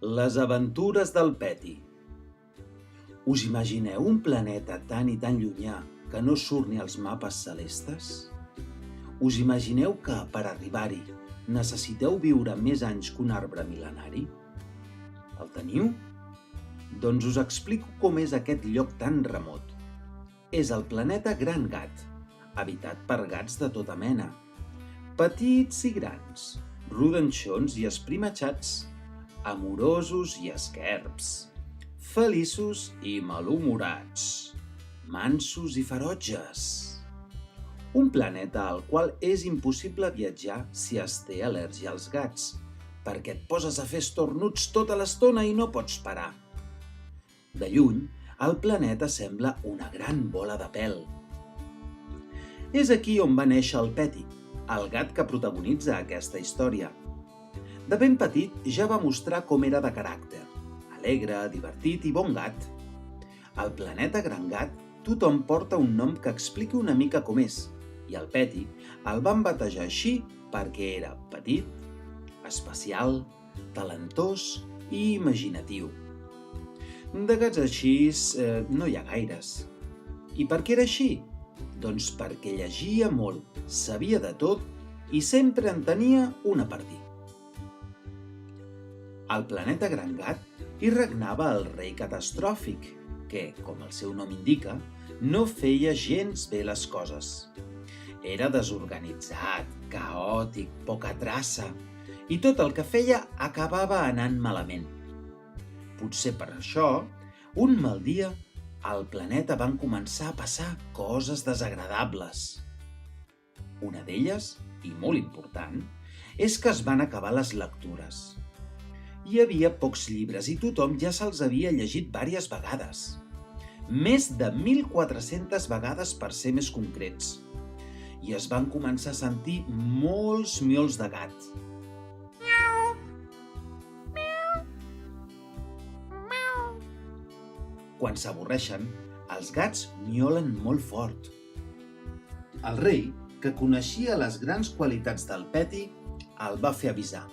Les aventures del Petty. Us imagineu un planeta tan i tan llunyà que no surt ni als mapes celestes? Us imagineu que, per arribar-hi, necessiteu viure més anys que un arbre mil·lenari? El teniu? Doncs us explico com és aquest lloc tan remot. És el planeta Gran Gat, habitat per gats de tota mena, petits i grans, rodanxons i esprimatxats, amorosos i esquerps, feliços i malhumorats, mansos i ferotges. Un planeta al qual és impossible viatjar si es té al·lèrgia als gats, perquè et poses a fer estornuts tota l'estona i no pots parar. De lluny, el planeta sembla una gran bola de pèl. És aquí on va néixer el Petty, el gat que protagonitza aquesta història. De ben petit ja va mostrar com era de caràcter, alegre, divertit i bon gat. Al planeta Gran Gat tothom porta un nom que expliqui una mica com és, i el Petty el van batejar així perquè era petit, especial, talentós i imaginatiu. De gats així no hi ha gaires. I per què era així? Doncs perquè llegia molt, sabia de tot i sempre en tenia una per dir. Al planeta Gran Gat hi regnava el rei catastròfic, que, com el seu nom indica, no feia gens bé les coses. Era desorganitzat, caòtic, poca traça, i tot el que feia acabava anant malament. Potser per això, un mal dia, al planeta van començar a passar coses desagradables. Una d'elles, i molt important, és que es van acabar les lectures. Hi havia pocs llibres i tothom ja se'ls havia llegit diverses vegades. Més de 1.400 vegades per ser més concrets. I es van començar a sentir molts miols de gat. Quan s'avorreixen, els gats miolen molt fort. El rei, que coneixia les grans qualitats del Petty, el va fer avisar.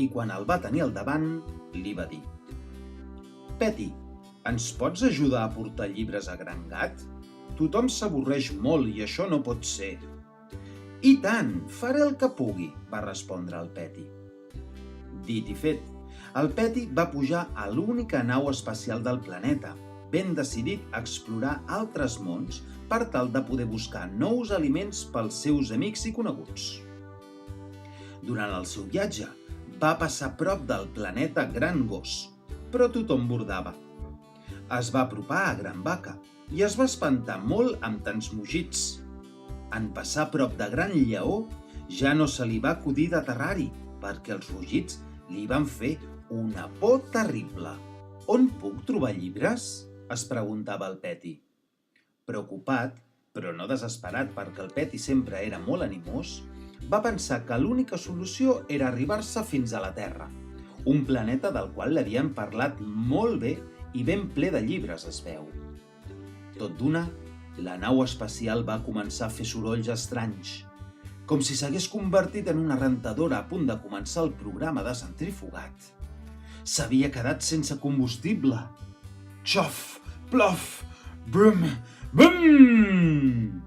I quan el va tenir al davant, li va dir: «Petty, ens pots ajudar a portar llibres a Gran Gat? Tothom s'avorreix molt i això no pot ser». «I tant, faré el que pugui», va respondre el Petty. Dit i fet, el Petty va pujar a l'única nau espacial del planeta, ben decidit a explorar altres mons per tal de poder buscar nous aliments pels seus amics i coneguts. Durant el seu viatge, va passar a prop del planeta Gran Gos, però tothom bordava. Es va apropar a Gran Vaca i es va espantar molt amb tants mugits. En passar a prop de Gran Lleó, ja no se li va acudir d'aterrar-hi, perquè els rugits li van fer una por terrible. «On puc trobar llibres?», es preguntava el Petty. Preocupat, però no desesperat perquè el Petty sempre era molt animós, va pensar que l'única solució era arribar-se fins a la Terra, un planeta del qual l'havien parlat molt bé i ben ple de llibres, es veu. Tot d'una, la nau espacial va començar a fer sorolls estranys, com si s'hagués convertit en una rentadora a punt de començar el programa de centrifugat. S'havia quedat sense combustible. Xof, plof, brum, bum!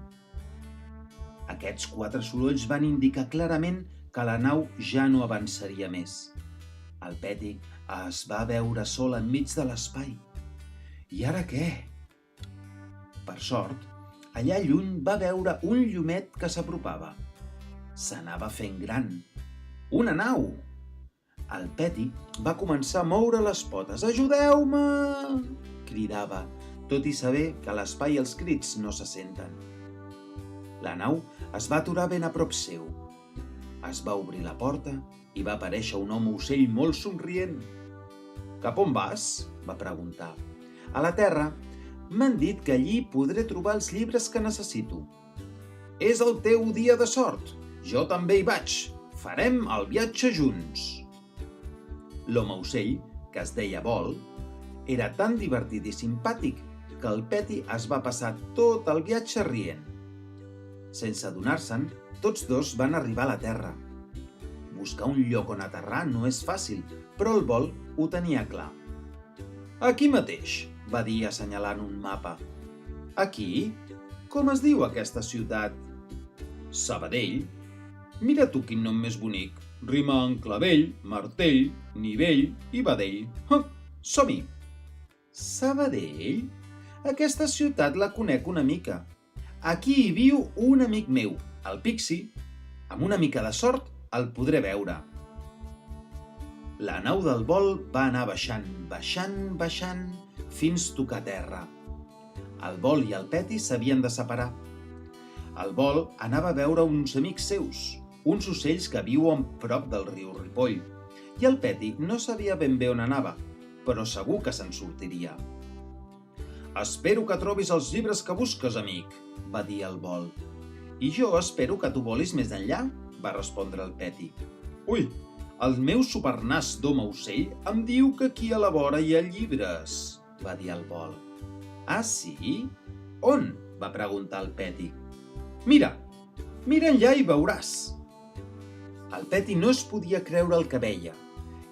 Aquests 4 sorolls van indicar clarament que la nau ja no avançaria més. El Petty es va veure sol enmig de l'espai. I ara què? Per sort, allà lluny va veure un llumet que s'apropava. S'anava fent gran. Una nau! El Petty va començar a moure les potes. «Ajudeu-me!», cridava, tot i saber que a l'espai els crits no se senten. La nau es va aturar ben a prop seu. Es va obrir la porta i va aparèixer un home ocell molt somrient. «Cap on vas?», va preguntar. «A la Terra. M'han dit que allí podré trobar els llibres que necessito». «És el teu dia de sort. Jo també hi vaig. Farem el viatge junts». L'home ocell, que es deia Vol, era tan divertit i simpàtic que el Petty es va passar tot el viatge rient. Sense adonar-se'n, tots dos van arribar a la Terra. buscar un lloc on aterrar no és fàcil, però el vol ho tenia clar. «Aquí mateix», va dir assenyalant un mapa. «Aquí? Com es diu aquesta ciutat?» «Sabadell». «Mira tu quin nom més bonic. Rima en clavell, martell, nivell i vedell. Som-hi!» «Sabadell? Aquesta ciutat la conec una mica. Aquí hi viu un amic meu, el Pixi. Amb una mica de sort el podré veure». La nau del vol va anar baixant, fins tocar terra. El vol i el Peti s'havien de separar. El vol anava a veure uns amics seus, uns ocells que viuen prop del riu Ripoll, i el Peti no sabia ben bé on anava, però segur que se'n sortiria. «Espero que trobis els llibres que busques, amic», va dir el vol. «I jo espero que tu volis més enllà», va respondre el Peti. «Ui, el meu supernàs d'home ocell em diu que aquí a la vora hi ha llibres», va dir el vol. «Ah, sí? On?», va preguntar el Peti. «Mira enllà i veuràs». El Peti no es podia creure el que veia.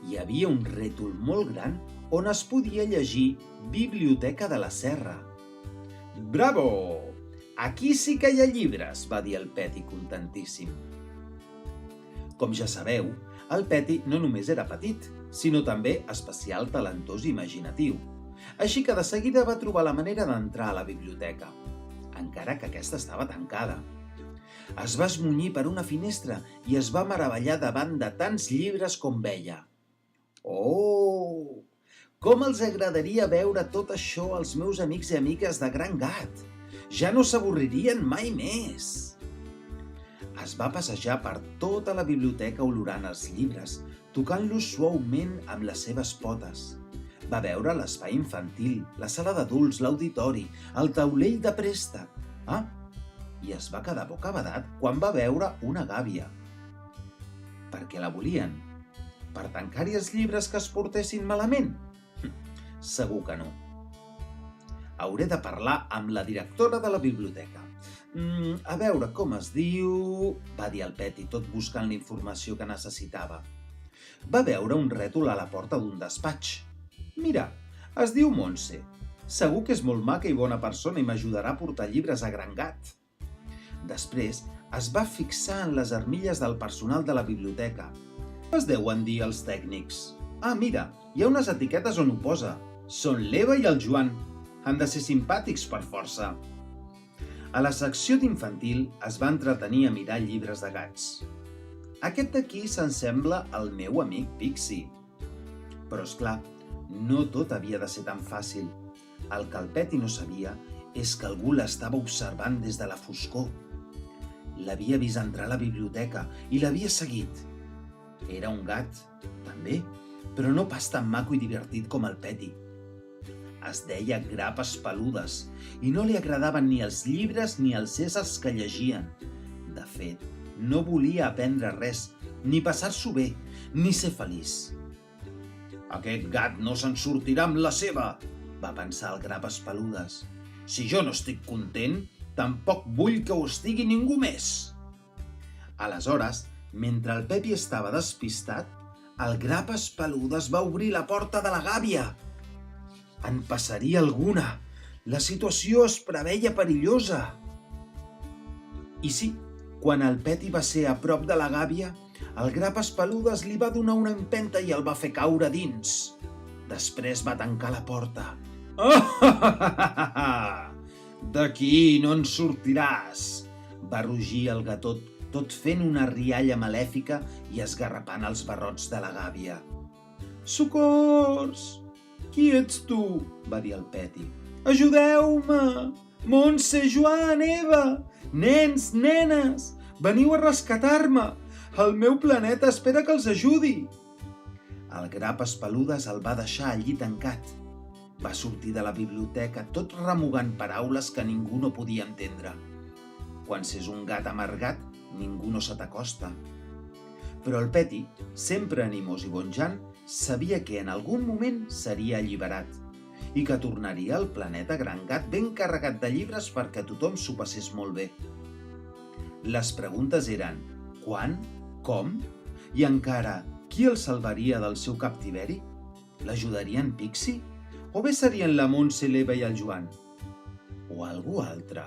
Hi havia un rètol molt gran on es podia llegir «Biblioteca de la Serra». «Bravo! Aquí sí que hi ha llibres», va dir el Peti contentíssim. Com ja sabeu, el Peti no només era petit, sinó també especial, talentós i imaginatiu. Així que de seguida va trobar la manera d'entrar a la biblioteca, encara que aquesta estava tancada. Es va esmunyir per una finestra i es va meravellar davant de tants llibres com veia. «Oh! Com els agradaria veure tot això als meus amics i amigues de Gran Gat! Ja no s'avorririen mai més!» Es va passejar per tota la biblioteca olorant els llibres, tocant-los suaument amb les seves potes. Va veure l'espai infantil, la sala d'adults, l'auditori, el taulell de préstec. I es va quedar bocabadat quan va veure una gàbia. Per què la volien? Per tancar-hi els llibres que es portessin malament? Segur que no. Hauré de parlar amb la directora de la biblioteca. A veure com es diu... va dir el Peti, tot buscant la informació que necessitava. Va veure un rètol a la porta d'un despatx. «Mira, es diu Montse. Segur que és molt maca i bona persona i m'ajudarà a portar llibres a Gran Gat». Després es va fixar en les armilles del personal de la biblioteca. Es deuen dir els tècnics. Mira, hi ha unes etiquetes on ho posa. Són l'Eva i el Joan. Han de ser simpàtics per força. A la secció d'infantil es va entretenir a mirar llibres de gats. «Aquest d'aquí s'assembla al meu amic Pixi». Però, esclar, no tot havia de ser tan fàcil. El que el Peti no sabia és que algú l'estava observant des de la foscor. L'havia vist entrar a la biblioteca i l'havia seguit. Era un gat, també, però no pas tan maco i divertit com el Peti. Es deia Grapes Peludes i no li agradaven ni els llibres ni els éssers que llegien. De fet, no volia aprendre res, ni passar-s'ho bé, ni ser feliç. «Aquest gat no se'n sortirà amb la seva», va pensar el Grapes Peludes. «Si jo no estic content, tampoc vull que ho estigui ningú més». Aleshores, mentre el Pepi estava despistat, el Grapes Peludes va obrir la porta de la gàbia. En passaria alguna. La situació es preveia perillosa. I sí, quan el Peti va ser a prop de la gàbia, el Grapes Peludes li va donar una empenta i el va fer caure dins. Després va tancar la porta. «D'aquí no en sortiràs», va rugir el gatot, tot fent una rialla malèfica i esgarrapant els barrots de la gàbia. «Socors! Qui ets tu?», va dir el Peti. «Ajudeu-me! Montse, Joan, Eva! Nens, nenes! Veniu a rescatar-me! El meu planeta espera que els ajudi!» El Grapes Peludes el va deixar allí tancat. Va sortir de la biblioteca tot remugant paraules que ningú no podia entendre. Quan s'és un gat amargat, ningú no se t'acosta. Però el Peti, sempre animós i bonjant, sabia que en algun moment seria alliberat i que tornaria al planeta Gran Gat ben carregat de llibres perquè tothom s'ho passés molt bé. Les preguntes eren: quan? Com? I encara, qui el salvaria del seu captiveri? L'ajudaria en Pixie? O bé serien la Montse, l'Eva i el Joan? O algú altre?